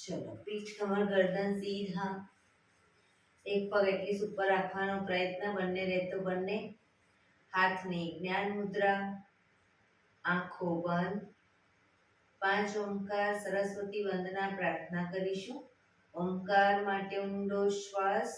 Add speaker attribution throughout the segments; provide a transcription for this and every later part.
Speaker 1: ચલો, પીઠ કમર ગરદન સીધા, એક પગ એટલી ઉપર રાખવાનો પ્રયત્ન, બંને રહેતો બંને હાથની જ્ઞાન મુદ્રા, આંખો બંધ. 5 ઓમકાર સરસ્વતી વંદના પ્રાર્થના કરીશું. ઓમકાર માટે ઊંડો શ્વાસ.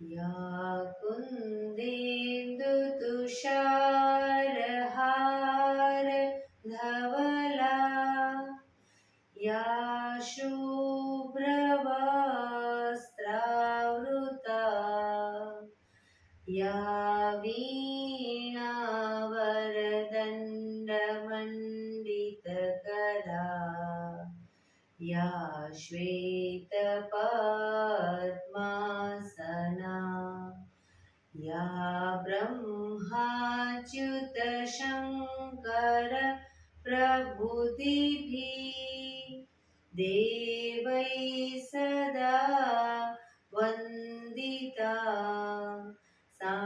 Speaker 1: या कुन्देन्दुतुषारहार धवला, या शुभ्रवस्त्रावृता, या वीणावरदण्डमण्डितकरा, या श्वेतपद्मासना, या ब्रह्माच्युत शङ्कर प्रभृतिभिः देवैः सदा वन्दिता, सा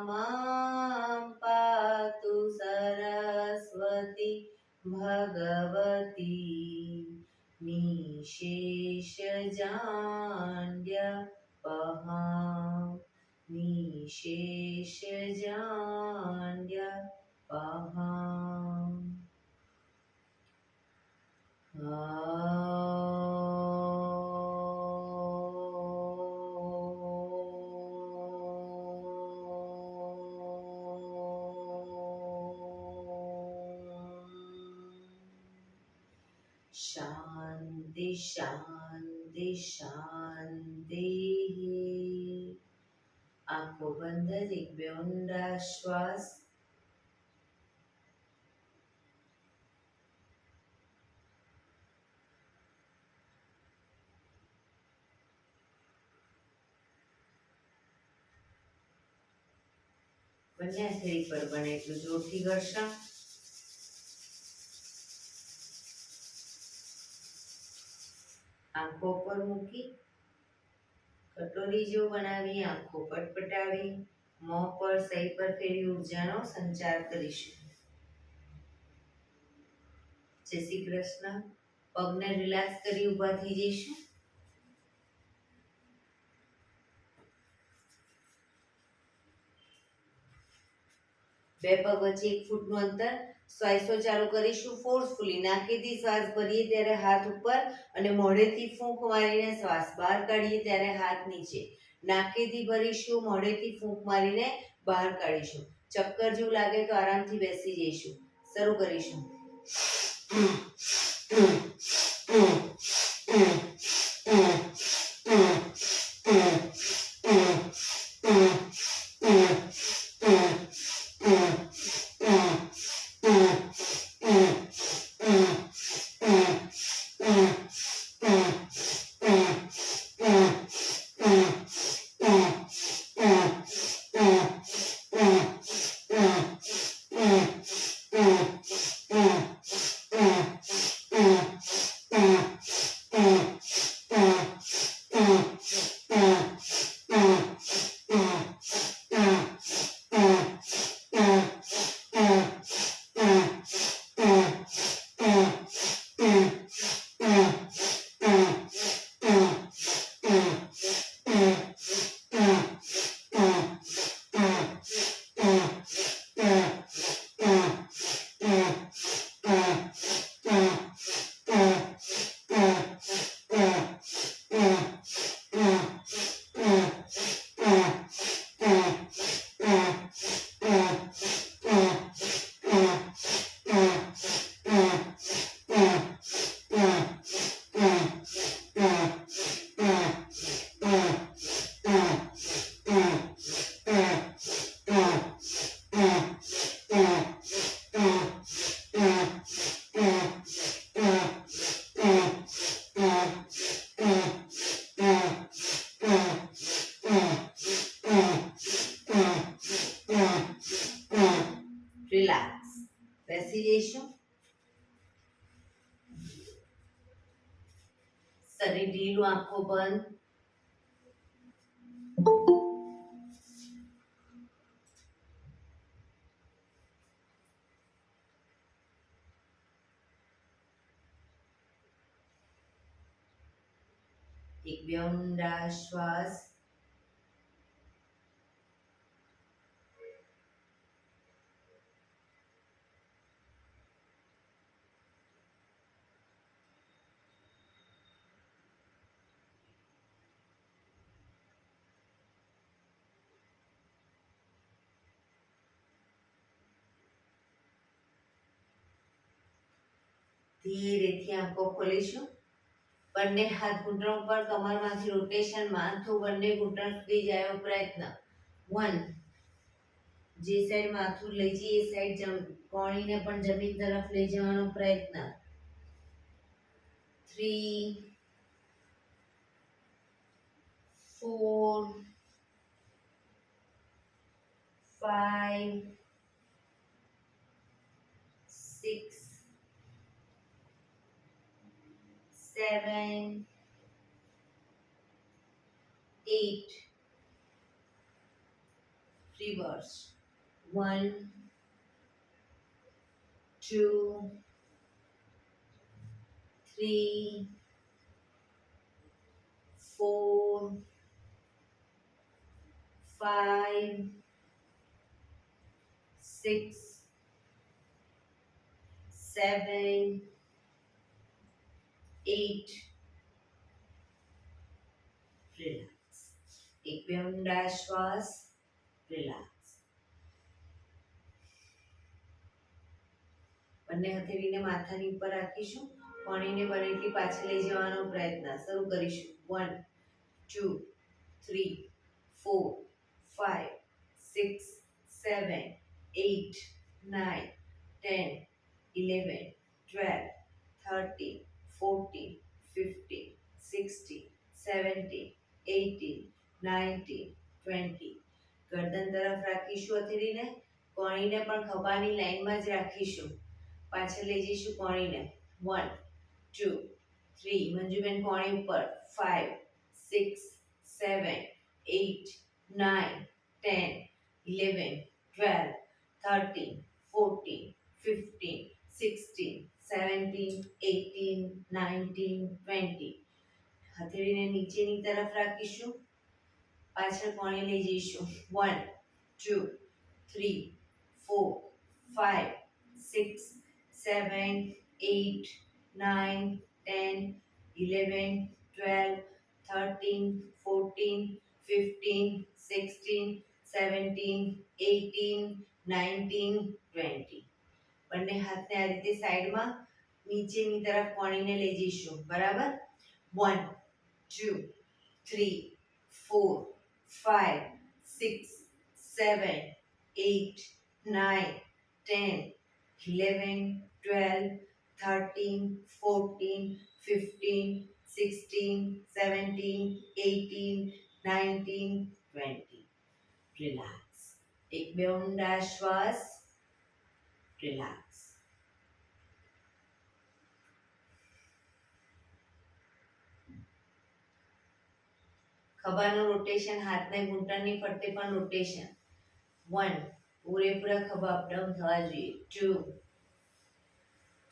Speaker 1: मां पातु सरस्वती भगवती निशेषजाड्यपहा, निशेषजाड्यपहा. શાંતિ શાંતિ શાંતિ. આંખો બંધ જ એક બે ઊંડા શ્વાસ. બંને હથેળી પર બને એટલું જોરથી ઘર્ષણ. આંખો પર મૂકી કટોરી જેવું બનાવી આંખો પટપટાવી મોં પર સહી પર ફેરી ઉર્જાનો સંચાર કરીશું. જય શ્રી કૃષ્ણ. પગને રિલેક્સ કરી ઊભા થઈ જઈશું. બે પગ વચ્ચે 1 ફૂટનું અંતર. શ્વાસો ચાલુ કરીશું. ફોર્સફુલી નાકેથી શ્વાસ ભરીએ ત્યારે હાથ ઉપર અને મોઢેથી ફૂંક મારીને શ્વાસ બહાર કાઢીએ ત્યારે હાથ નીચે. નાકેથી ભરીશું, મોઢેથી ફૂંક મારીને બહાર કાઢીશું. ચક્કર જેવું લાગે તો આરામથી બેસી જઈશું. શરૂ કરીશું. બંધ. એક બે ઊંડા શ્વાસ. ધીરેથી આંખો ખોલીશું. બંને હાથ ઘૂંટણ ઉપર, કમરમાંથી રોટેશન, માથું બંને ઘૂંટણ સુધી જાય એવો પ્રયત્ન. 1. જે સાઈડ માથું લઈ જઈએ એ સાઈડ કોણીને પણ જમીન તરફ લઈ જવાનો પ્રયત્ન. 3 4 5 6 7 8 reverse. 1 2 3 4 5 6 7 8 રિલેક્સ. એક બે ઊંડા શ્વાસ. રિલેક્સ. બંને હથેળીને માથાની ઉપર રાખીશું. કોણીને બને એટલી પાછળ લઈ જવાનો પ્રયત્ન. શરૂ કરીશું. 1 2 3 4 5 6 7 8 9 10 11 12 13 14 15 16 17 18 19 20. ગરદન તરફ રાખીશું હથેળીને. કોણીને પણ ખભાની લાઈનમાં જ રાખીશું. પાછળ લઈ જઈશું કોણીને. 1 2 3 મંજુબેન કોણી ઉપર. 5 6 7 8 9 10 11 12 13 14 15 16 17 18 19 20. હથેળીને નીચેની તરફ રાખીશું. પાછળ કોણી લઈ જઈશું. 1 2 3 4 5 6 7 8 9 10 11 12 13 14 15 16 17 18 19 20. બંને હાથને આ રીતે સાઈડમાં નીચેની તરફ કોણીને લઈ જઈશું. બરાબર. 1 2 3 4 5 6 7 8 9 10 11 12 13 14 15 16 17 18 19 20. રિલેક્સ. એક બે ઊંડા શ્વાસ. રિલેક્સ. ખભાનું રોટેશન, હાથને ઘૂંટણની ફરતે પણ રોટેશન. 1 પૂરેપૂરા ખભા અપડાઉન થવા જોઈએ. 2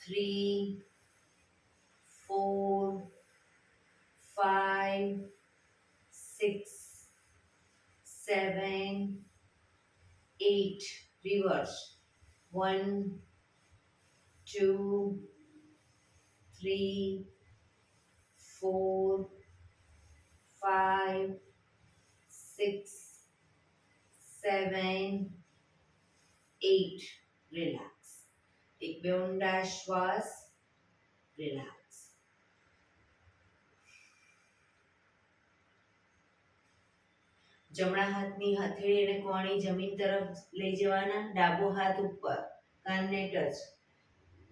Speaker 1: 3 4 5 6 7 8 reverse. 1 2 3 4 5 6 7 8. રિલેક્સ. એક બે ઊંડા શ્વાસ. રિલેક્સ. જમણા હાથની હથેળી અને કોણી જમીન તરફ લઈ જવાના. ડાબો હાથ ઉપર, કાનને ટચ.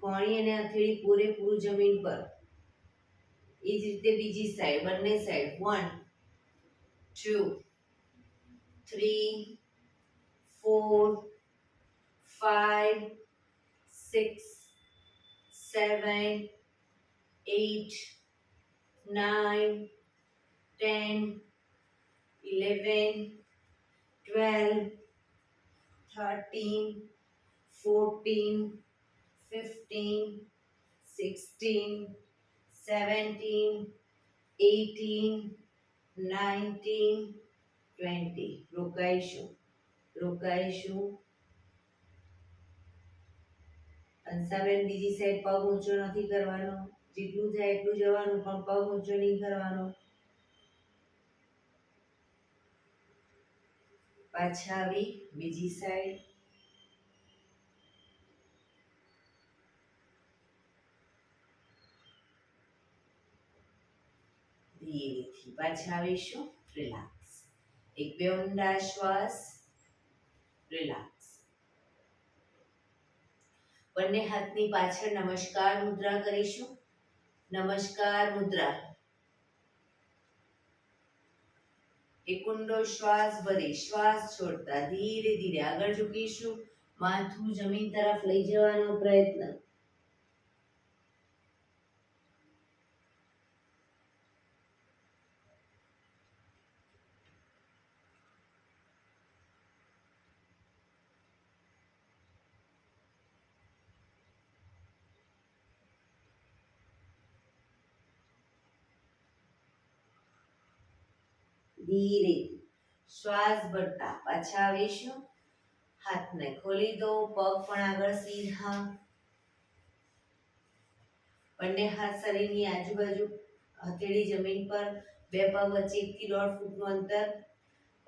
Speaker 1: કોણી અને હથેળી પૂરેપૂરું જમીન પર. એ જ રીતે બીજી સાઈડ, બંને સાઈડ. 1 2 3 4 5 6 7 8 9 10, 11, 12, 13, 14, 15, 16, 17, 18, 19, 20. રોકાઈશું. અંશાબેન બીજી સાઈડ પગ ઊંચો નથી કરવાનો, જેટલું થાય એટલું જવાનું, પણ પગ ઊંચો નહીં કરવાનો. પાછા આવી બીજી સાઈડ. ધીરેથી પાછા આવીશું. રિલેક્સ. એક બે ઊંડા શ્વાસ. રિલેક્સ. બંને હાથની પાછળ નમસ્કાર મુદ્રા કરીશું. નમસ્કાર મુદ્રા. એક ઊંડો શ્વાસ ભરી શ્વાસ છોડતા ધીરે ધીરે આગળ ઝૂકીશું. માથું જમીન તરફ લઈ જવાનો પ્રયત્ન. ધીરે શ્વાસ ભરતા પાછા આવીશું. હાથને ખોલી દો, પગ પણ આગળ સીધા. બંને હાથ શરીરની આજુબાજુ, હથેળી જમીન પર, બે પગ વચ્ચે 1 થી 1.5 ફૂટનું અંતર.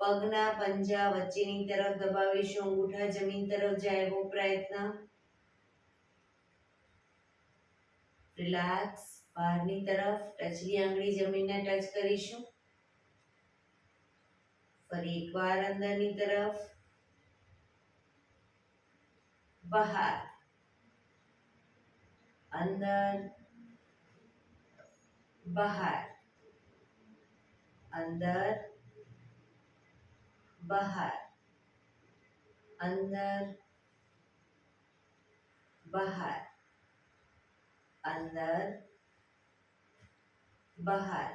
Speaker 1: પગના પંજા વચ્ચેની તરફ દબાવીશું. અંગૂઠા જમીન તરફ જાય એવો પ્રયત્ન. રિલેક્સ. બહારની તરફ ટચલી આંગળી જમીનને ટચ કરીશું. ફરી એકવાર અંદરની તરફ, બહાર, અંદર, બહાર, અંદર, બહાર, અંદર, બહાર, અંદર, બહાર.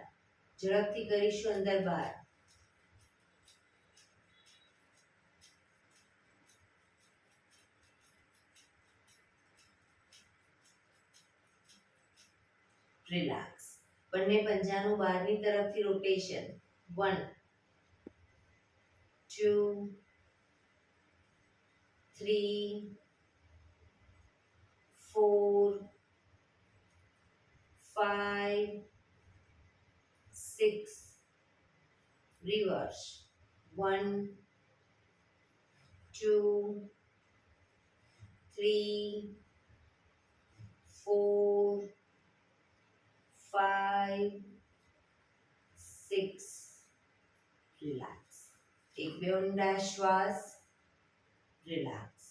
Speaker 1: ઝડપથી કરીશું. અંદર બહાર. રિલેક્સ. બંને પંજાનું બહારની તરફથી રોટેશન. 1, 2, 3, 4, 5, 6. રિવર્સ. 1, 2, 3, 4, 5, 6. રિલેક્સ. એક બે ઊંડા શ્વાસ. રિલેક્સ.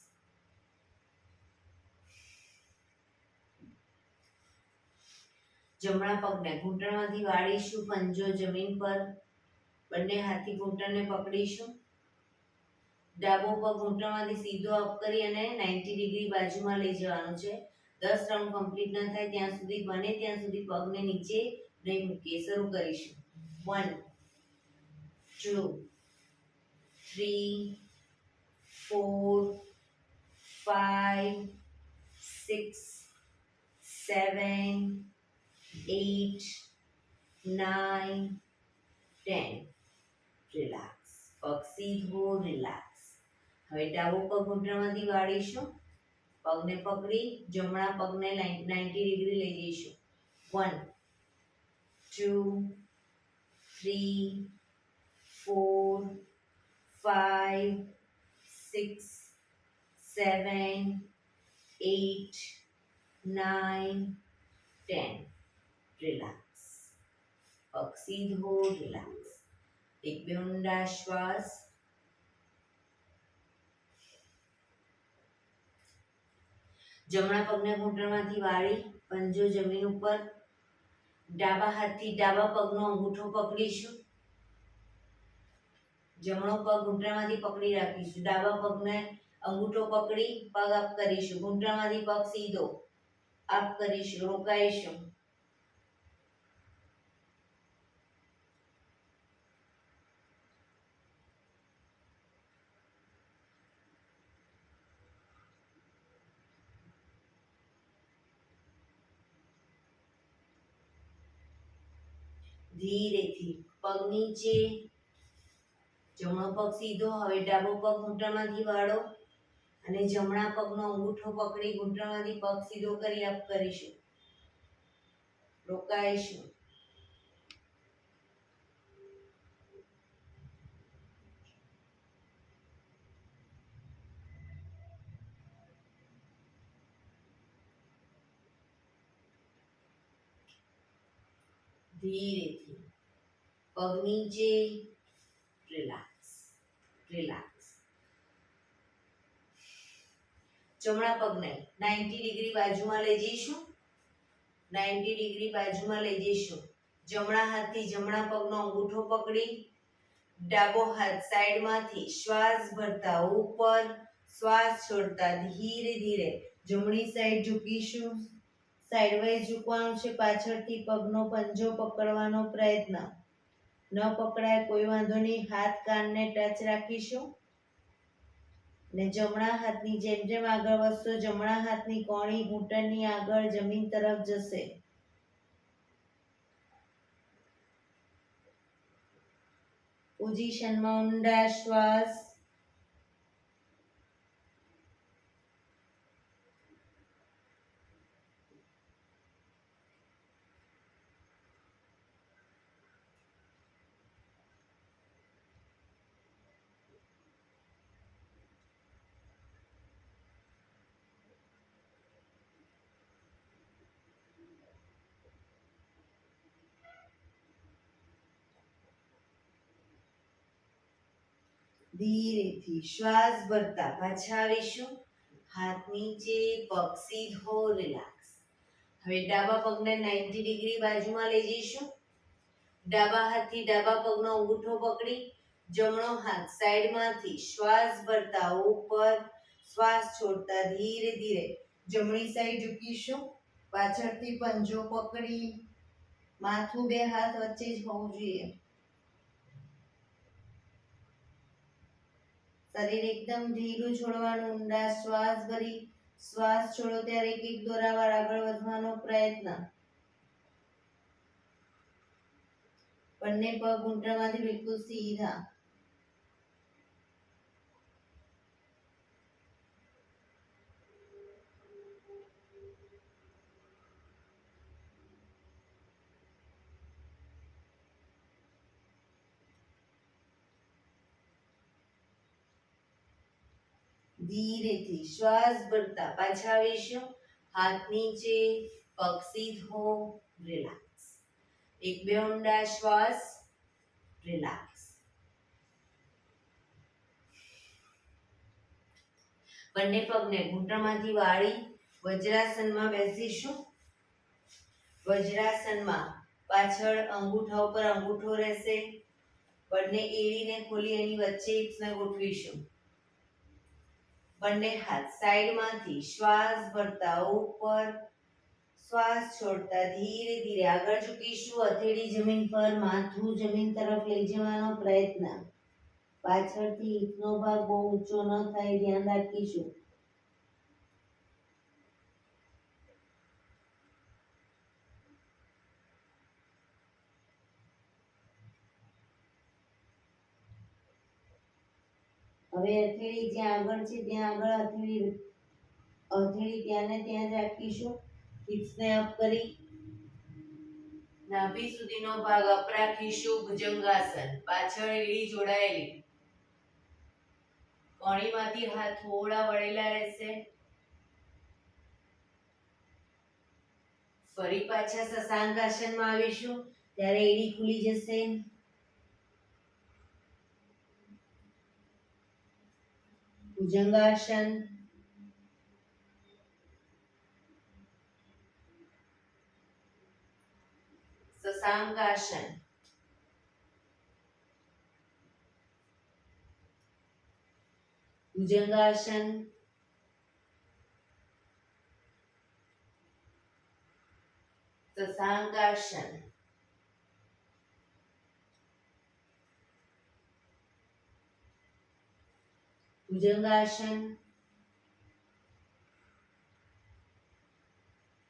Speaker 1: જમણા પગને ઘૂંટણમાંથી વાળીશું. પંજો જમીન પર. બંને હાથથી ઘૂંટણને પકડીશું. ડાબો પગ ઘૂંટણમાંથી સીધો અપ કરી અને 90 ડિગ્રી બાજુમાં લઈ જવાનું છે. 10 રાઉન્ડ કમ્પ્લીટ ન થાય ત્યાં સુધી, બને ત્યાં સુધી પગને નીચે નહીં મૂકીએ. શરૂ કરીશું. 1, 2, 3, 4, 5, 6, 7, 8, 9, 10. રિલેક્સ. પગ સીધો. રિલેક્સ. હવે ડાબો પગ ઘૂંટણમાંથી વાળીશું. પગને પકડી જમણા પગને 90 ડિગ્રી લઈ જઈશું. 1, 2, 3, 4, 5, 6, 7, 8, 9, 10. રિલેક્સ. પગ સીધો. રિલેક્સ. એક બે ઊંડા શ્વાસ. જમણા પગને ઘૂંટણમાંથી વાળી પંજો જમીન ઉપર. ડાબા હાથથી ડાબા પગનો અંગૂઠો પકડીશું. જમણો પગ ઘૂંટણમાંથી પકડી રાખીશું. ડાબા પગને અંગૂઠો પકડી પગ અપ કરીશું. ઘૂંટણમાંથી પગ સીધો અપ કરીશું. રોકાઈશું. ધીરેથી પગ નીચે, જમણો પગ સીધો. હવે ડાબો પગ ઘૂંટણમાંથી વાળો અને જમણા પગનો અંગૂઠો પકડી ઘૂંટણમાંથી પગ સીધો કરી અપ કરીશું. રોકાઈશું. ધીરેથી પગ નીચે, રિલેક્સ રિલેક્સ. જમણા પગને 90 ડિગ્રી બાજુમાં લઈ જઈશું. 90 ડિગ્રી બાજુમાં લઈ જઈશું. જમણા હાથથી જમણા પગનો અંગૂઠો પકડી ડાબો હાથ સાઈડમાંથી શ્વાસ ભરતા ઉપર, શ્વાસ છોડતા ધીરે ધીરે જમણી સાઈડ ઝૂકીશું. સાઈડવાઇઝ ઝૂકવાનું છે. પાછળથી પગનો પંજો પકડવાનો પ્રયત્ન. ન પકડાય કોઈ વાંધો નહીં. હાથ કાનને ટચ રાખીશું ને જમણા હાથની જેમ જેમ આગળ વધશો જમણા હાથની કોણી ઘૂંટણની આગળ જમીન તરફ જશે. પોઝિશનમાં ઊંડા શ્વાસ. ધીરેથી શ્વાસ ભરતા પાછા આવીશું. હાથ નીચે, પગ સીધો, રિલેક્સ. હવે ડાબા પગને 90 ડિગ્રી બાજુમાં લઈ જઈશું. ડાબા હાથથી ડાબા પગનો અંગૂઠો પકડી જમણો હાથ સાઈડમાંથી શ્વાસ ભરતા ઉપર, શ્વાસ છોડતા ધીરે ધીરે જમણી સાઈડ ઝૂકીશું. પાછળથી પંજો પકડી માથું બે હાથ વચ્ચે જ હોવું જોઈએ. શરીર એકદમ ઢીલું છોડવાનું. ઊંડા શ્વાસ ભરી શ્વાસ છોડો ત્યારે એક એક દોરાવાર આગળ વધવાનો પ્રયત્ન. બંને પગ ઘૂંટણમાંથી બિલકુલ સીધા. ધીરેથી શ્વાસ ભરતા પાછા આવીશું. હાથ નીચે, પગ સીધો, રિલેક્સ. એક બે ઊંડા શ્વાસ. રિલેક્સ. બંને પગને ઘૂંટણમાંથી વાળી વજ્રાસનમાં બેસીશું. વજ્રાસનમાં પાછળ અંગૂઠા ઉપર અંગૂઠો રહેશે. બંને એડીને ખોલી એની વચ્ચે હિપ્સને ગોઠવીશું. બંને હાથ સાઈડમાંથી શ્વાસ ભરતા ઉપર, શ્વાસ છોડતા ધીરે ધીરે આગળ ઝૂકીશું. હથેળી જમીન પર, માથું જમીન તરફ લઈ જવાનો પ્રયત્ન. પાછળથી હિપનો ભાગ બહુ ઊંચો ન થાય ધ્યાન રાખીશું. હવે હથેળી જ્યાં આગળ છે ત્યાં આગળ હથેળી ત્યાં ને ત્યાં જ રાખીશું. હિપ્સને અપ કરી નાભી સુધીનો ભાગ અપ રાખીશું. ભુજંગાસન. પાછળ એડી જોડાયેલી. કોણીમાંથી હાથ થોડા વળેલા રહેશે. ફરી પાછા શશાંકાસનમાં આવીશું ત્યારે એડી ખુલી જશે. ભુજંગાસન. શશાંકાસન. ભુજંગાસન. શશાંકાસન. ભુજંગાસન.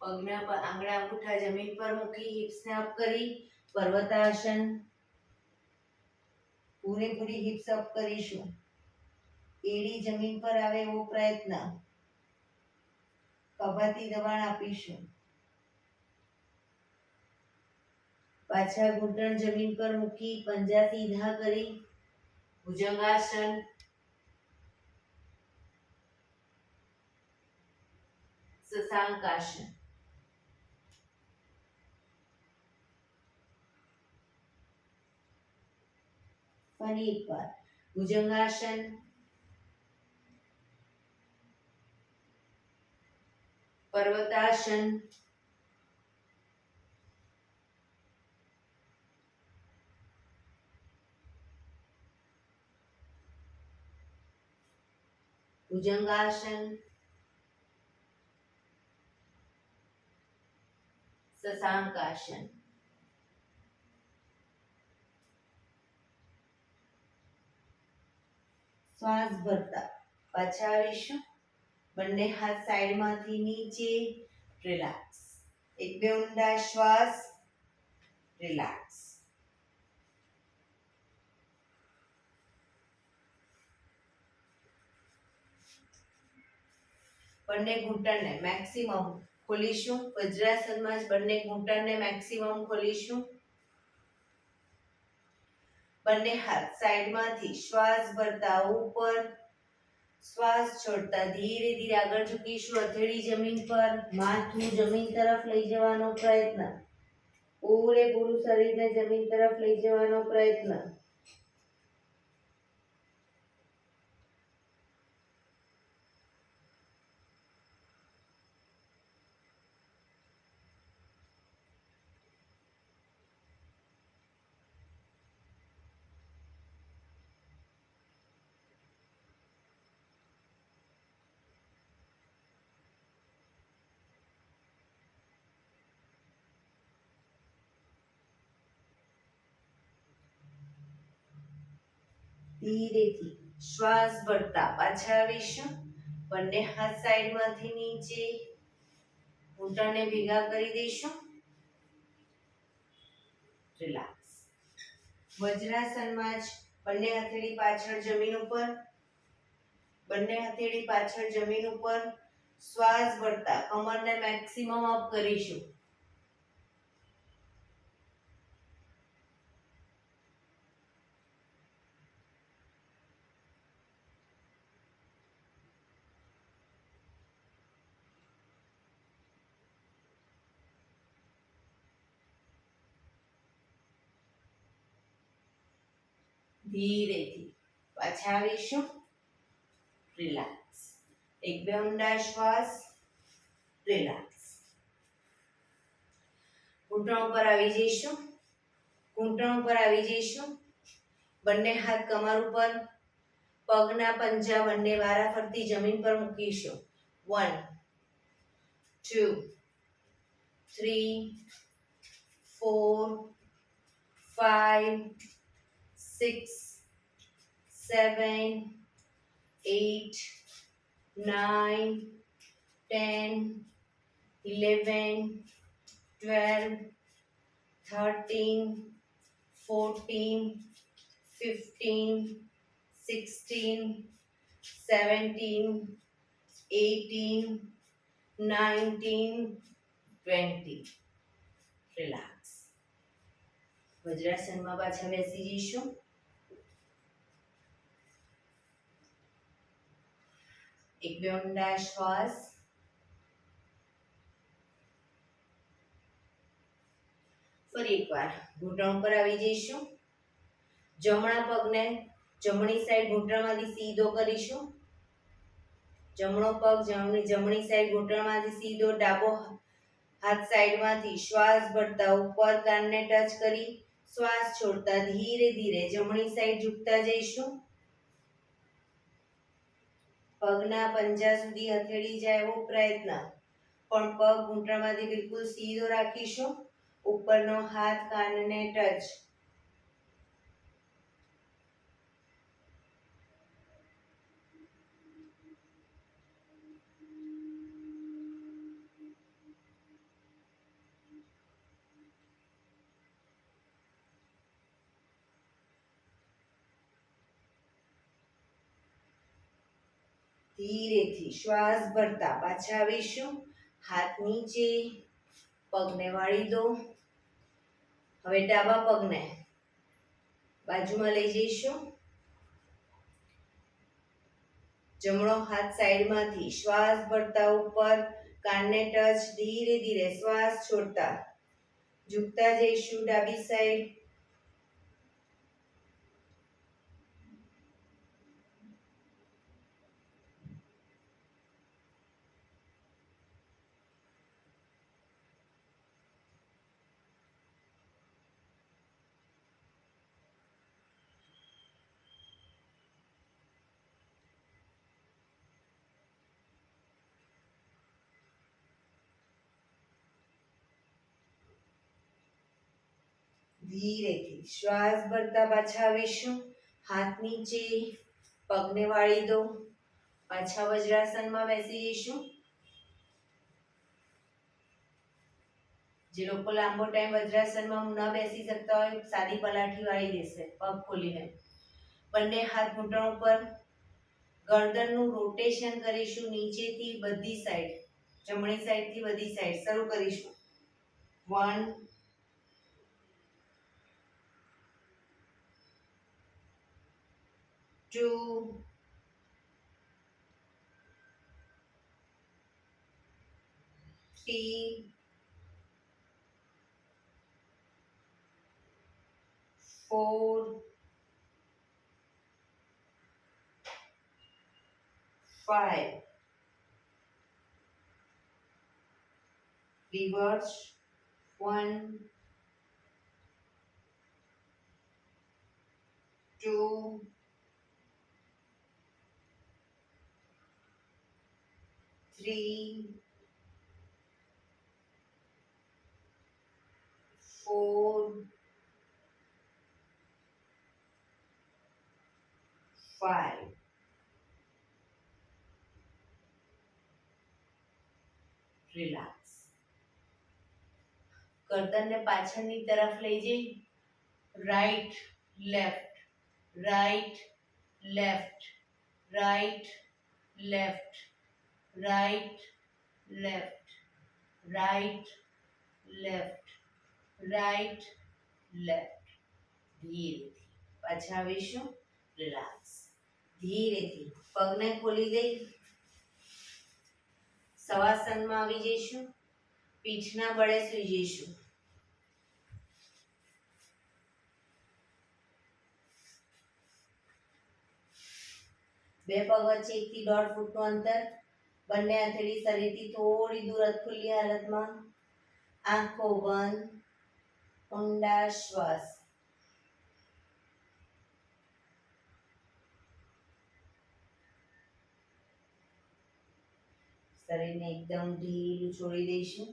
Speaker 1: પગના આંગળા અંગૂઠા જમીન પર મૂકી હિપ્સને અપ કરી પર્વતાસન, પૂરેપૂરી હિપ્સ અપ કરીશું. એડી જમીન પર આવે એવો પ્રયત્ન. ખભાથી દબાણ આપીશું. પાછા ઘૂંટણ જમીન પર મૂકી પંજા સીધા કરી ભુજંગાસન. શશાંકાસન. ફરી એકવાર ભુજંગાસન, પર્વતાસન, ભુજંગાસન, શશાંકાસન. શ્વાસ ભરતા પાછા આવીશું. બંને હાથ સાઈડમાંથી નીચે. રિલેક્સ. એક બે ઊંડા શ્વાસ. રિલેક્સ. બંને ઘૂંટણને મેક્સિમમ ખોલીશું. વજ્રાસનમાં જ બંને ઘૂંટણને મેક્સિમમ ખોલીશું. બંને હાથ સાઈડમાંથી શ્વાસ ભરતા ઉપર. શ્વાસ છોડતા ધીરે ધીરે આગળ ઝૂકીશું. હથેળી જમીન પર, માથું જમીન તરફ લઈ જવાનો પ્રયત્ન. પૂરેપૂરું શરીરને જમીન તરફ લઈ જવાનો પ્રયત્ન. ધીરેથી શ્વાસ ભરતા પાછા આવીશું. બંને હાથ સાઈડમાંથી નીચે. ઘૂંટણને ભેગા કરી દઈશું. રિલેક્સ. વજ્રાસનમાં જ બંને હથેળી પાછળ જમીન ઉપર. બંને હથેળી પાછળ જમીન ઉપર. શ્વાસ ભરતા કમરને મેક્સિમમ અપ કરીશું. ધીરેથી પાછા આવીશું. રિલેક્સ. એક બે ઊંડા શ્વાસ. રિલેક્સ. ઘૂંટણ ઉપર આવી જઈશું. ઘૂંટણ ઉપર આવી જઈશું. બંને હાથ કમર ઉપર. પગના પંજા બંને વારાફરતી જમીન પર મૂકીશું. 1 2 3 4 5 6 7 8 9 10 11 12 13 14 15 16 17 18 19 20. રિલેક્સ. વજ્રાસનમાં પાછા બેસી જઈશું. એક બે ઊંડા શ્વાસ. ફરી એકવાર ઘૂંટણ ઉપર આવી જઈશું. જમણા પગને જમણી સાઈડ ઘૂંટણમાંથી સીધો કરીશું. જમણો પગ જમણી સાઈડ ઘૂંટણમાંથી સીધો. ડાબો હાથ સાઈડમાંથી શ્વાસ ભરતા ઉપર કાનને ટચ કરી શ્વાસ છોડતા ધીરે ધીરે જમણી સાઈડ ઝૂકતા જઈશું. પગના પંજા સુધી હથેળી જાય એવો પ્રયત્ન. પણ પગ ઘૂંટણમાંથી બિલકુલ સીધો રાખીશું. ઉપરનો હાથ કાનને ટચ. ધીરેથી શ્વાસ ભરતા પાછા આવીશું. હાથ નીચે, પગને વાળી દો. હવે ડાબા પગને બાજુમાં લઈ જઈશું. જમણો હાથ સાઈડમાંથી શ્વાસ ભરતા ઉપર, કાનને ટચ, ધીરે ધીરે શ્વાસ છોડતા ઝૂકતા જઈશું ડાબી સાઈડ. ધીરેથી શ્વાસ ભરતા પાછા આવીશું. હાથ નીચે, પગને વાળી દો. પાછા વજ્રાસનમાં બેસી જઈશું. જે લોકો લાંબો ટાઈમ વજ્રાસનમાં ન બેસી શકતા હોય, સાદી પલાઠી વાળી દેશે પગ ખોલીને. બંને હાથ ઘૂંટણ ઉપર. ગરદનનું રોટેશન કરીશું નીચેથી બધી સાઈડ, જમણી સાઈડથી બધી સાઈડ. શરૂ કરીશું. 1 2 3 4 5 reverse 1 2 3 4 5 રિલેક્સ. ગરદનને પાછળની તરફ લઈ જઈ right left, right left, right left, right left, right left, right left. ધીરેથી પાછા આવીશું. રિલેક્સ. ધીરેથી પગને ખોલી દઈ શવાસનમાં આવી જઈશું. પીઠના બળે સૂઈ જઈશું. બે પગ વચ્ચે 1 થી 1.5 ફૂટનું અંતર. બંને હથેળી શરીરથી થોડી દૂર ખુલ્લી હાલતમાં. આંખો બંધ. ઊંડા શ્વાસ. શરીરને એકદમ ઢીલું છોડી દઈશું.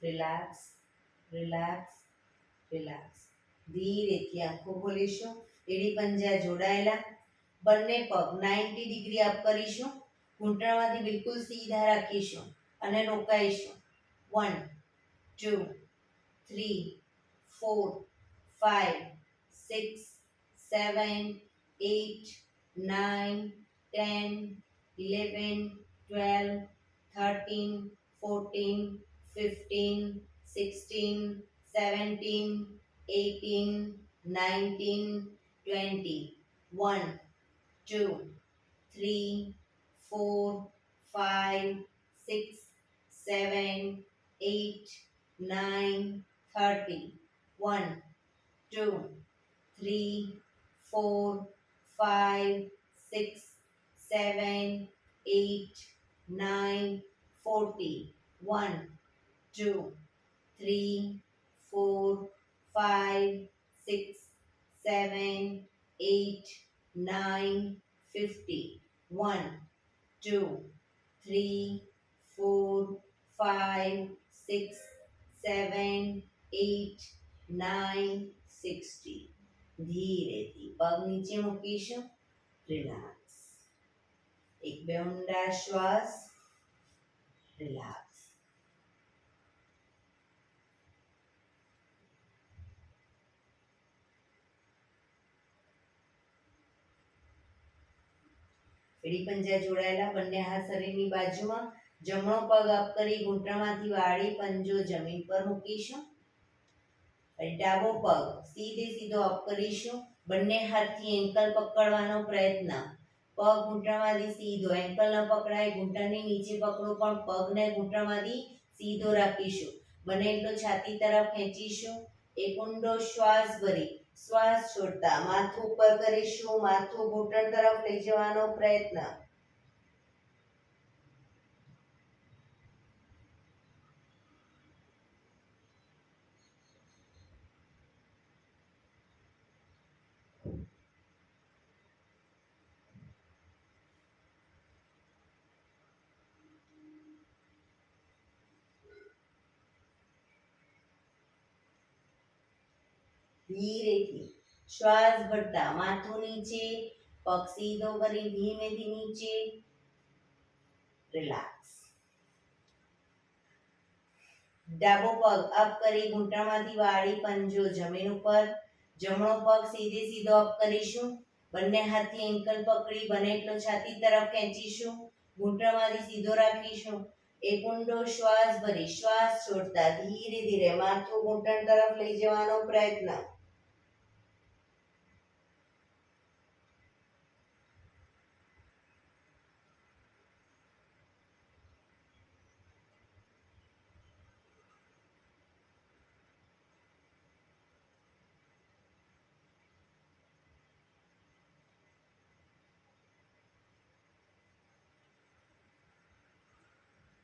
Speaker 1: Relax, relax, relax. ધીરેથી આંખો ખોલીશું. એડી પંજા જોડાયેલા. બંને પગ 90 ડિગ્રી અપ કરીશું. ઘૂંટણમાંથી બિલકુલ સીધા રાખીશું અને રોકાઈશું. 1 2 3 4 5 6 7 8 9 10 11 12 13 14 15 16 17 18 19 20 1 2 3 4 5 6 7 8 9 30 1 2 3 4 5 6 7 8 9 40 1 2 3 4, 5, 6, 7, 8, 9, 50. 1, 2, 3, 4, 5, 6, 7, 8, 9, 60. ધીરેથી પગ નીચે મૂકીશું. રિલેક્સ. એક બે ઊંડા શ્વાસ. રિલેક્સ. એડી પંજા જોડાયેલા, બંને હાથ શરીરની બાજુમાં. જમણો પગ અપ કરી ઘૂંટણમાંથી વાળી પંજો જમીન પર મૂકીશું. ડાબો પગ સીધે સીધો અપ કરીશું. બંને હાથથી એન્કલ પકડવાનો પ્રયત્ન. પગ ઘૂંટણમાંથી સીધો, એન્કલ ન પકડાય, ઘૂંટણની નીચે પકડો પણ પગને ઘૂંટણમાંથી સીધો રાખીશું. બને એટલો છાતી તરફ ખેંચીશું. એક ઊંડો શ્વાસ ભરી શ્વાસ છોડતા માથું ઉપર કરીશું. માથું ઘૂંટણ તરફ લઈ જવાનો પ્રયત્ન. ધીરેથી શ્વાસ ભરતા માથું નીચે, પગ સીધો કરી ધીમેથી નીચે. રિલેક્સ. ડાબો પગ અપ કરી ઘૂંટણમાંથી વાળી પંજો જમીન ઉપર. જમણો પગ સીધે સીધો અપ કરીશું. બંને હાથથી એન્કલ પકડી બને એટલો છાતી તરફ ખેંચીશું. ઘૂંટણમાંથી સીધો રાખીશું. એક ઊંડો શ્વાસ ભરી શ્વાસ છોડતા ધીરે ધીરે માથું ઘૂંટણ તરફ લઈ જવાનો પ્રયત્ન.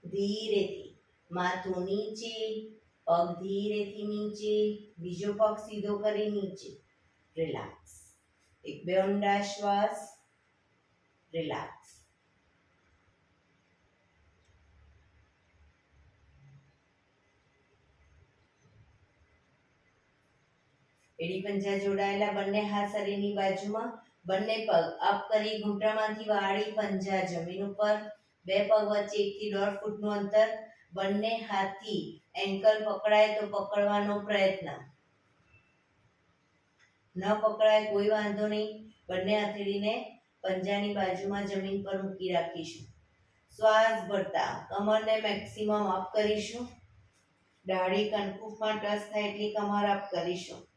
Speaker 1: ધીરેથી માથું નીચે, પગ ધીરેથી નીચે, બીજો પગ સીધો કરી નીચે. રિલેક્સ. એક બે ઊંડા શ્વાસ. રિલેક્સ. એડી પંજા જોડાયેલા, બંને હાથ શરીરની બાજુમાં. બંને પગ અપ કરી ઘૂંટણમાંથી વાળી પંજા જમીન ઉપર. બે પગ વચ્ચે 1 થી 1.5 ફૂટનું અંતર. બંને હાથથી એન્કલ પકડાય તો પકડવાનો પ્રયત્ન. ન પકડાય કોઈ વાંધો નહીં. બંને હથેળીને પંજાની બાજુમાં જમીન પર મૂકી રાખીશું. શ્વાસ ભરતા કમરને મેક્સિમમ અપ કરીશું. દાઢી કનકુફમાં ટચ થાય એટલી કમર અપ કરીશું.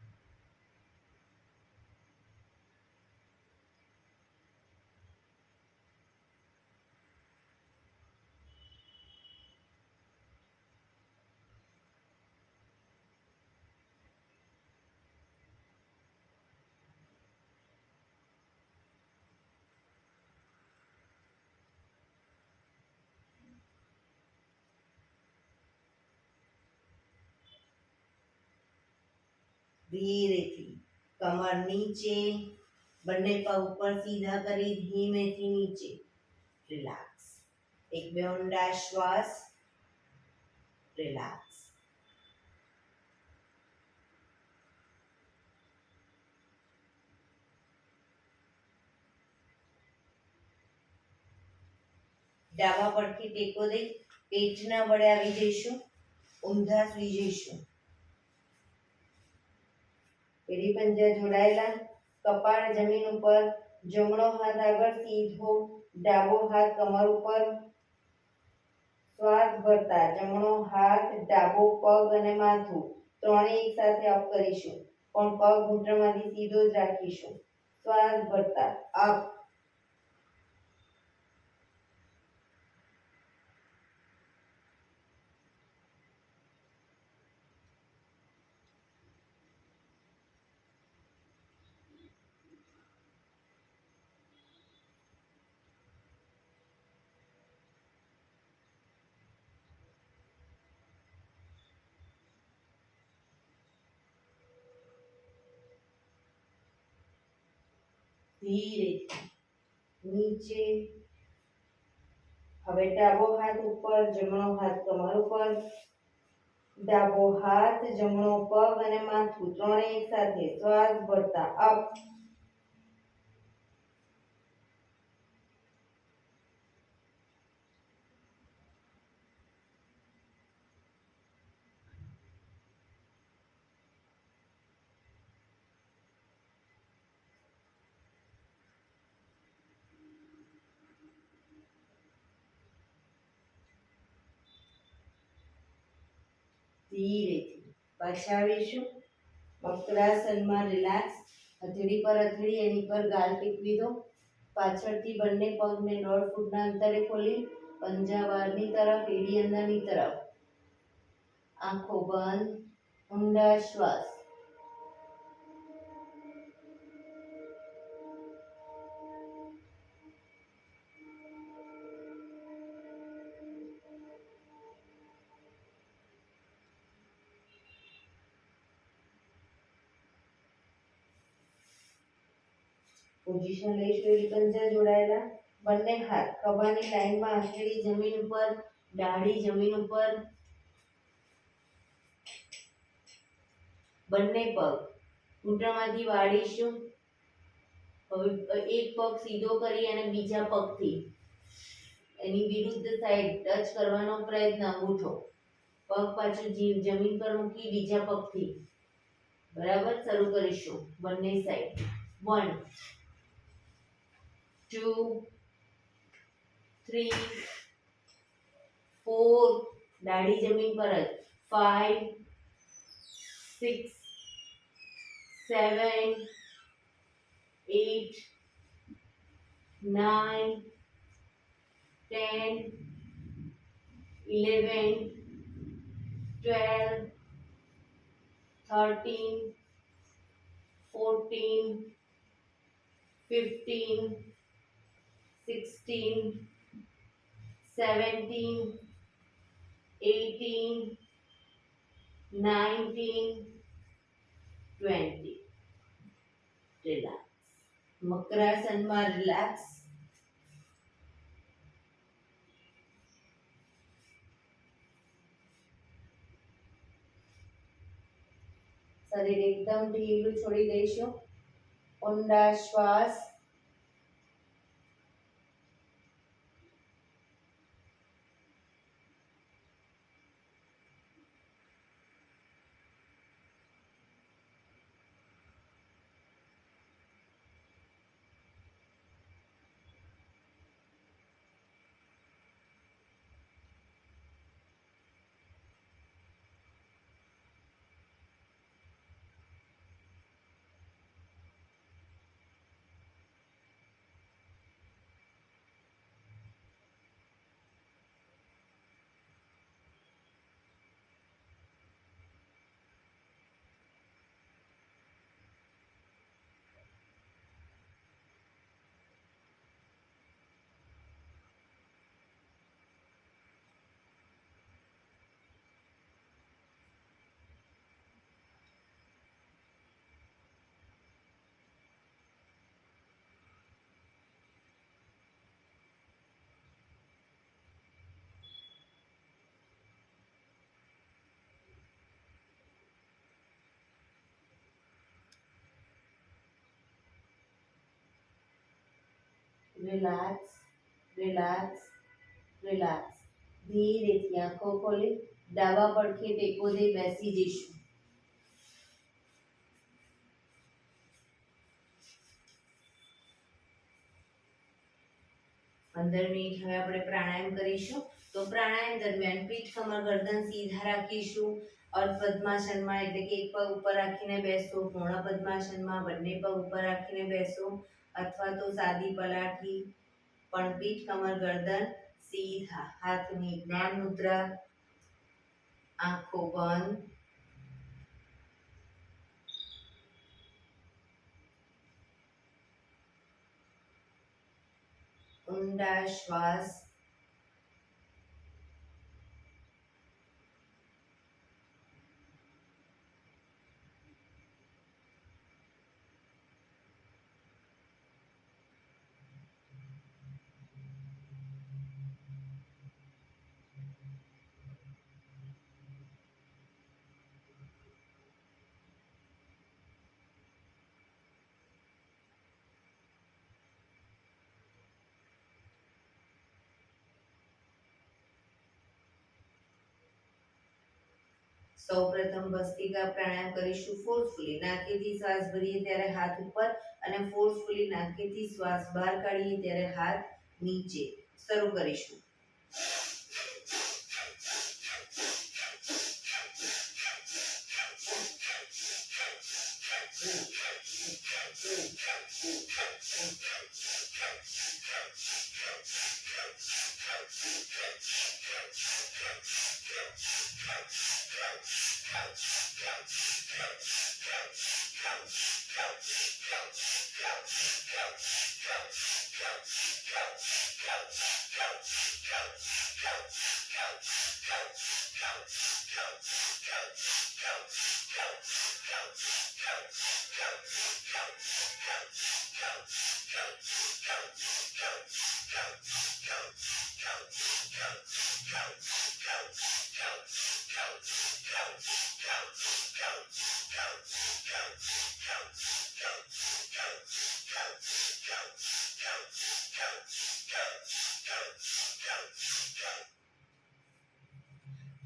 Speaker 1: ધીરેથી કમર નીચે, બંને પગ ઉપર સીધા કરી ધીમેથી નીચે. રિલેક્સ. એક બે ઊંડા શ્વાસ. રિલેક્સ. ડાબા પડખે ટેકો દઈ પેટના વડે આવી જઈશું. ઊંધા સુઈ જઈશું. એડી પંજા જોડાયેલા, કપાળ જમીન ઉપર. જમણો હાથ આગળ સીધો, ડાબો હાથ કમર ઉપર. શ્વાસ ભરતા જમણો હાથ, ડાબો પગ અને માથું ત્રણેય એક સાથે અપ કરીશું. પણ પગ ઘૂંટણમાંથી સીધો જ રાખીશું. શ્વાસ ભરતા અપ. ધીરેથી નીચે. હવે ડાબો હાથ ઉપર, જમણો હાથ કમર ઉપર, ડાબો હાથ, જમણો પગ અને માથું ત્રણે એક સાથે શ્વાસ ભરતા અપ. ધીરેથી પાછા આવીશું. વક્રાસનમાં રિલેક્સ. હથેળી પર હથેળી, એની પર ગાલ ટેકવી દો. પાછળથી બંને પગને 1.5 ફૂટના અંતરે ખોલી પંજા બહારની તરફ, એડી અંદરની તરફ. આંખો બંધ. ઊંડા શ્વાસ. પોઝિશન લઈશું એડી પંજા જોડાયેલા. બંને હાથ ખભાની લાઈનમાં, હથેળી જમીન ઉપર, દાઢી જમીન ઉપર. બંને પગ ઘૂંટણમાંથી વાળીશું. હવે એક પગ સીધો કરી અને બીજા પગથી એની વિરુદ્ધ સાઈડ ટચ કરવાનો પ્રયત્ન. અંગૂઠો પગ પાછું જમીન પર મૂકી બીજા પગથી. બરાબર, શરૂ કરીશું બંને સાઈડ. 1 2 3 4, દાઢી જમીન પર જ. 5 6 7 8 9 10 11 12 13 14 15 16 17 18 19 20. રિલેક્સ. મકરાસનમાં રિલેક્સ. શરીર એકદમ ઢીલું છોડી દઈશું. ઊંડા શ્વાસ. રિલેક્સ. રિલેક્સ. રિલેક્સ. ધીરેથી આંખો ખોલી ડાબા પડખે ટેકો દઈ બેસી જઈશું. 15 મિનિટ હવે આપણે પ્રાણાયામ કરીશું. તો પ્રાણાયામ દરમિયાન પીઠ, કમર, ગરદન સીધા રાખીશું. અર્ધ પદ્માસનમાં એટલે કે એક પગ ઉપર રાખીને બેસો. પૂર્ણ પદ્માસનમાં બંને પગ ઉપર રાખીને બેસો, અથવા તો સાદી પલાઠી. પણ પીઠ, કમર, ગરદન સીધા. હાથની જ્ઞાન મુદ્રા. આંખો બંધ. ઊંડા શ્વાસ. સૌપ્રથમ ભસ્ત્રિકા પ્રાણાયામ કરીશું ફોર્સફુલી નાકેથી શ્વાસ ભરીએ ત્યારે હાથ ઉપર અને ફોર્સફુલી નાકેથી શ્વાસ બહાર કાઢીએ ત્યારે હાથ નીચે. શરૂ કરીશું.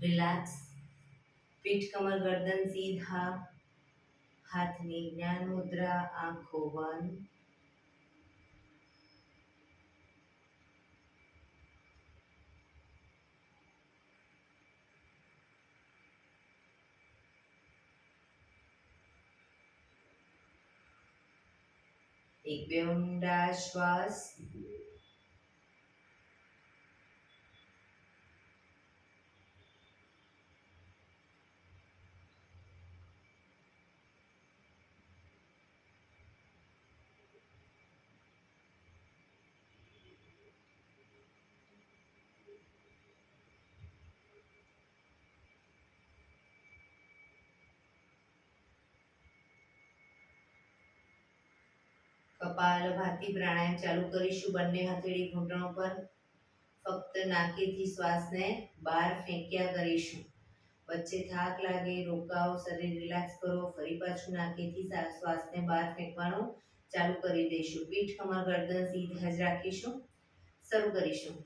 Speaker 1: રિલેક્સ. પીઠ કમર ગરદન સીધા. હાથની જ્ઞાન મુદ્રા. આંખો બંધ. એક બે ઊંડા શ્વાસ. કપાલભાતિ પ્રાણાયામ ચાલુ કરીશું. બંને હથેળી ઘૂંટણો પર. ફક્ત નાકેથી શ્વાસને બહાર ફેંક્યા કરીશું. વચ્ચે થાક લાગે રોકાઓ, શરીર રિલેક્સ કરો. ફરી પાછું નાકેથી શ્વાસને બહાર ફેંકવાનું ચાલુ કરી દઈશું. પીઠ કમર ગરદન સીધા જ રાખીશું. શરૂ કરીશું.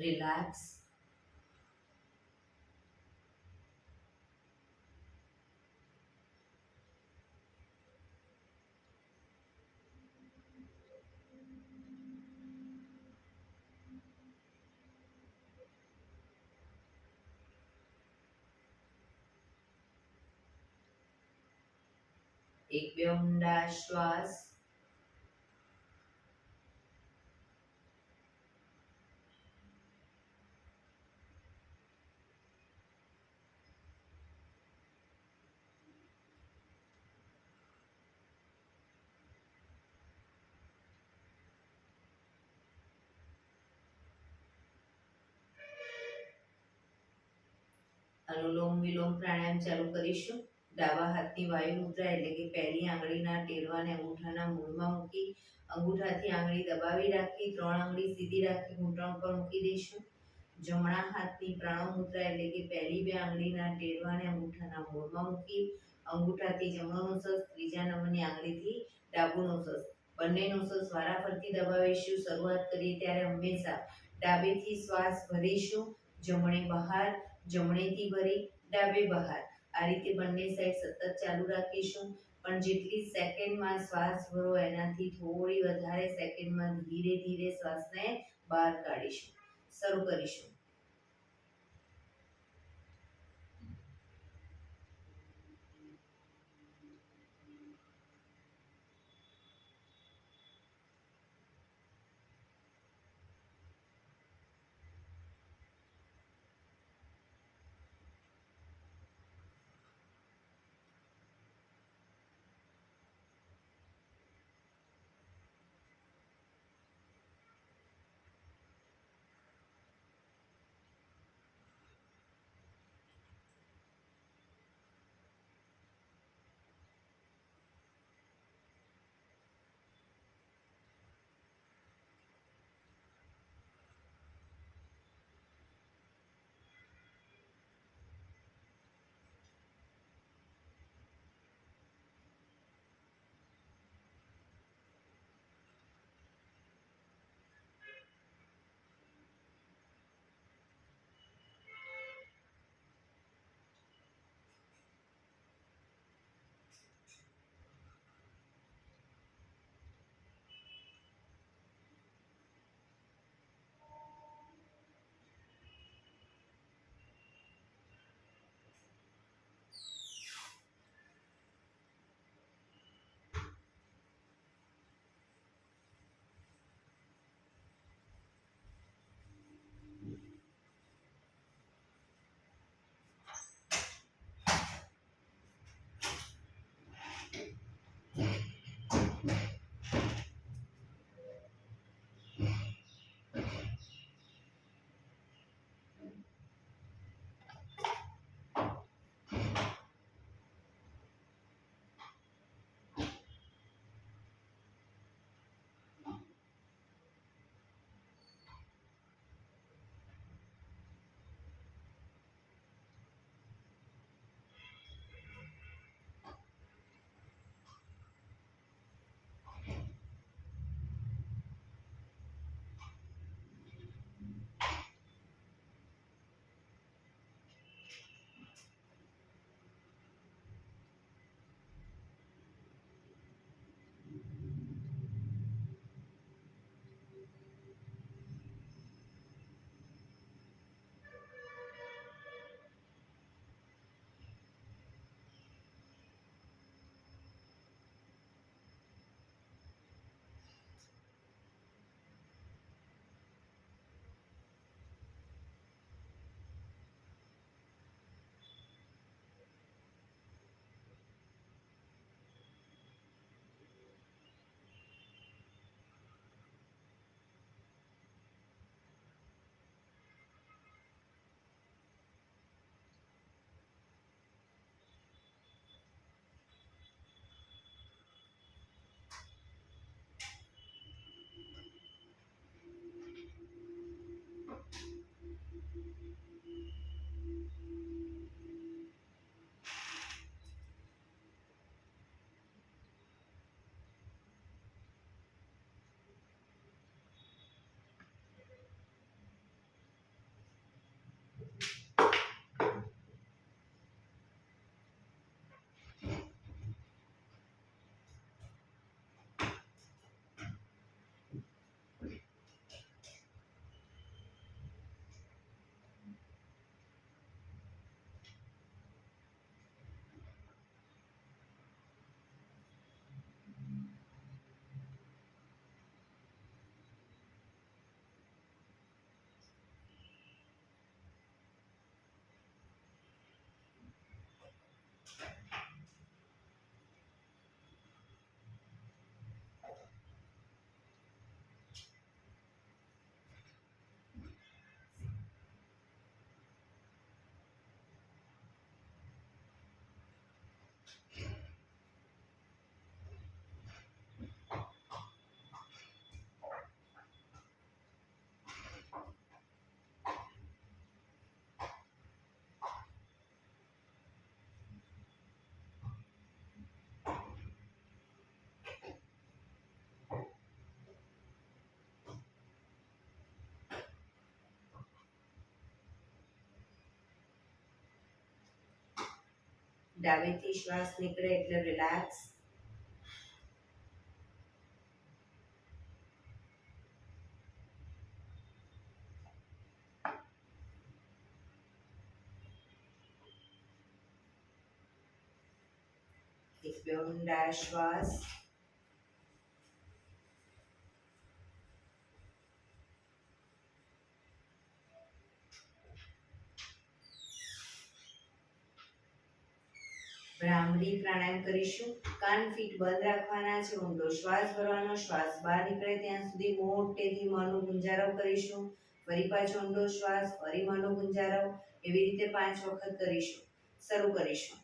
Speaker 1: રિલેક્સ. એક બે ઊંડા શ્વાસ. અનુલોમ વિલોમ પ્રાણાયામ ચાલુ કરીશું. ડાબા હાથની વાયુ મુદ્રા એટલે કે પહેલી આંગળીના ટેરવાને અંગૂઠાના મૂળમાં મૂકી અંગૂઠાથી આંગળી દબાવી રાખી 3 આંગળી સીધી રાખી ઘૂંટણ પર મૂકી દઈશું. જમણા હાથની પ્રાણો મુદ્રા એટલે કે પહેલી 2 આંગળીના ટેરવાને અંગૂઠાના મૂળમાં મૂકી અંગૂઠાથી જમણો નોસસ, ત્રીજા નંબરની આંગળીથી ડાબુ નોસસ, બંને નોસસ વારાફરતી દબાવીશું. શરૂઆત કરીએ ત્યારે હંમેશા ડાબેથી શ્વાસ ભરીશું, જમણે બહાર, જમણેથી ભરી ડાબે બહાર. આ રીતે બંને સાઈડ સતત ચાલુ રાખીશું. પણ જેટલી સેકન્ડમાં શ્વાસ ભરો એનાથી થોડી વધારે સેકન્ડમાં ધીરે ધીરે શ્વાસને બહાર કાઢીશું. શરૂ કરીશું. ડાબેથી શ્વાસ નીકળે એટલે રિલેક્સ. એક બે ઊંડા શ્વાસ. ભ્રામરી પ્રાણાયામ કરીશું. કાન ફીટ બંધ રાખવાના છે. ઊંડો શ્વાસ ભરવાનો. શ્વાસ બહાર નીકળે ત્યાં સુધી મોટેથી મોંનો ગુંજારવ કરીશું. ફરી પાછો ઊંડો શ્વાસ, ફરી મોંનો ગુંજારવ. એવી રીતે 5 વખત કરીશું. શરૂ કરીશું.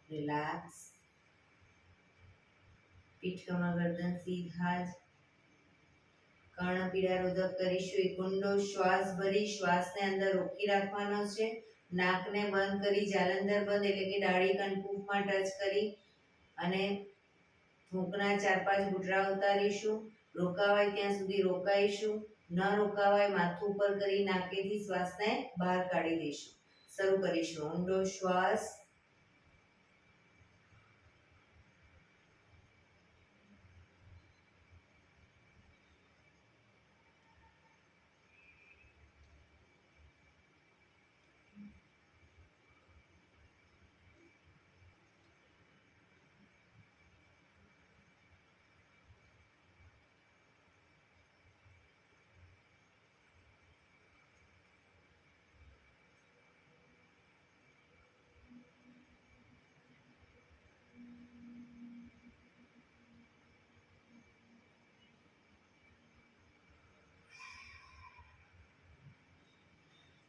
Speaker 1: રિલેક્સ. પીઠ કમર ગરદન સીધા જ. કર્ણપીડા રોધક કરીશું. એક ઊંડો શ્વાસ ભરી શ્વાસને અંદર રોકી રાખવાનો છે. નાકને બંધ કરી જાલંધર બંધ એટલે કે ડાળી કંઠકૂપમાં ટચ કરી અને થૂંકના 4-5 ઘૂંટડા ઉતારીશું. રોકાવાય ત્યાં સુધી રોકાઈશું. ન રોકાવાય માથું ઉપર કરી નાકેથી શ્વાસને બહાર કાઢી દઈશું. શરૂ કરીશું. ઊંડો શ્વાસ.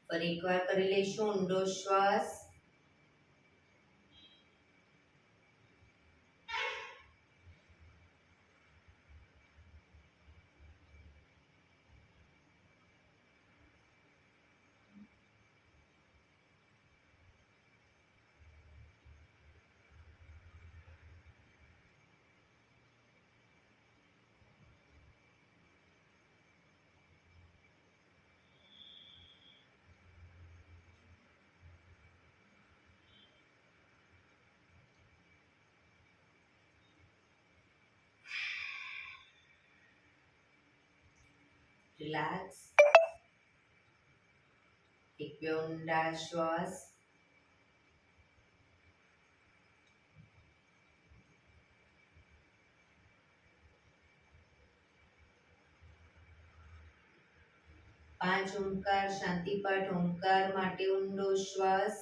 Speaker 1: ફરી એકવાર કરી લઈશું. ઊંડો શ્વાસ. રિલેક્સ. એક બે ઊંડા શ્વાસ. પાંચ ઓમકાર શાંતિપાઠ. ઓમકાર માટે ઊંડો શ્વાસ.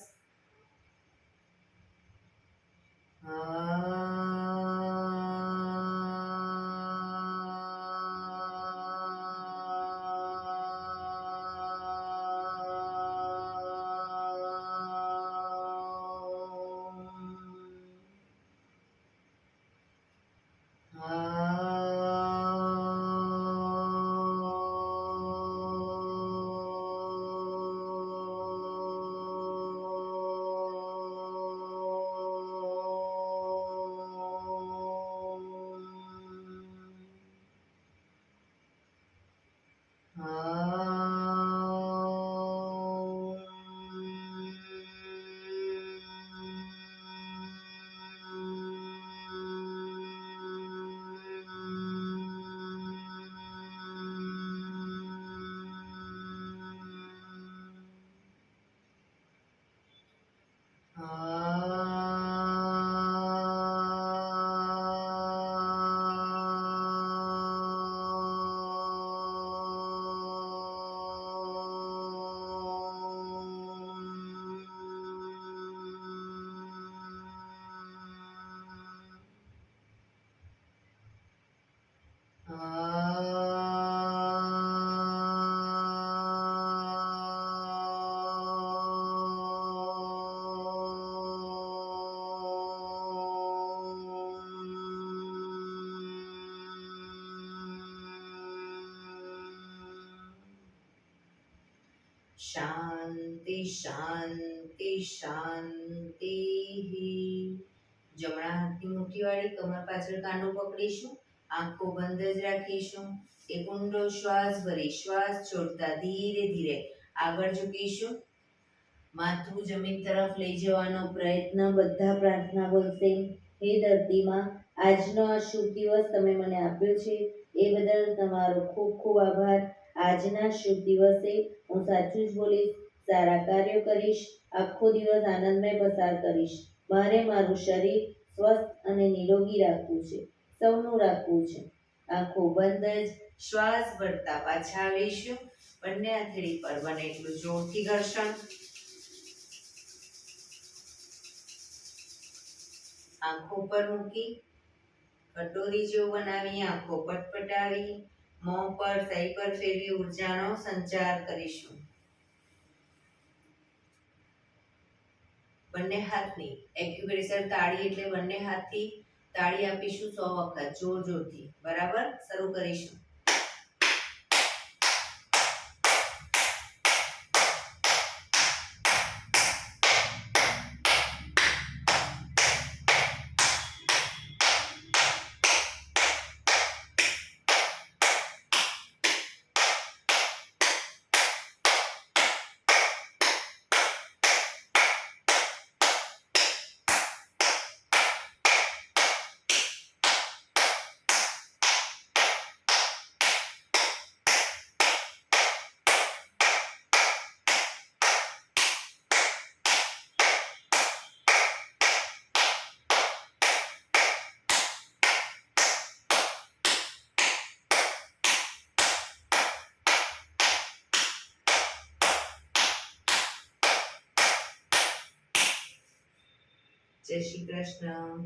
Speaker 1: શાંતિ શાંતિ. જમણા હાથની મુઠ્ઠી વાળી કમર પાછળ કાંડો પકડીશું, આંખો બંધ જ રાખીશું. એક ઊંડો શ્વાસ ભરી શ્વાસ છોડતા ધીરે ધીરે આગળ ઝૂકીશું. માથું જમીન તરફ લઈ જવાનો પ્રયત્ન. બધા પ્રાર્થના બોલશે. હે ધરતીમાં, આજનો આ શુભ દિવસ તમે મને આપ્યો છે એ બદલ તમારો ખૂબ ખૂબ આભાર. આજના શુભ દિવસે હું સાચું જ બોલીશ, સારા કાર્યો કરીશ, આખો દિવસ આનંદમય પસાર કરીશ. મારે મારું શરીર સ્વસ્થ અને નિરોગી રાખવું છે, સૌનું રાખવું છે. આંખો બંધ જ શ્વાસ ભરતા પાછા આવીશું. બંને હથેળી પર બને એટલું જોરથી ઘર્ષણ. આંખો પર મૂકી કટોરી જેવું બનાવી આંખો પટપટાવી મોં પર સહી પર ફેરવી ઉર્જાનો સંચાર કરીશું. બંને હાથની એક્યુપ્રેશર તાળી એટલે બંને હાથથી તાળી આપીશું 100 વખત જોર જોરથી. બરાબર, શરૂ કરીશું. જય શ્રી કૃષ્ણ.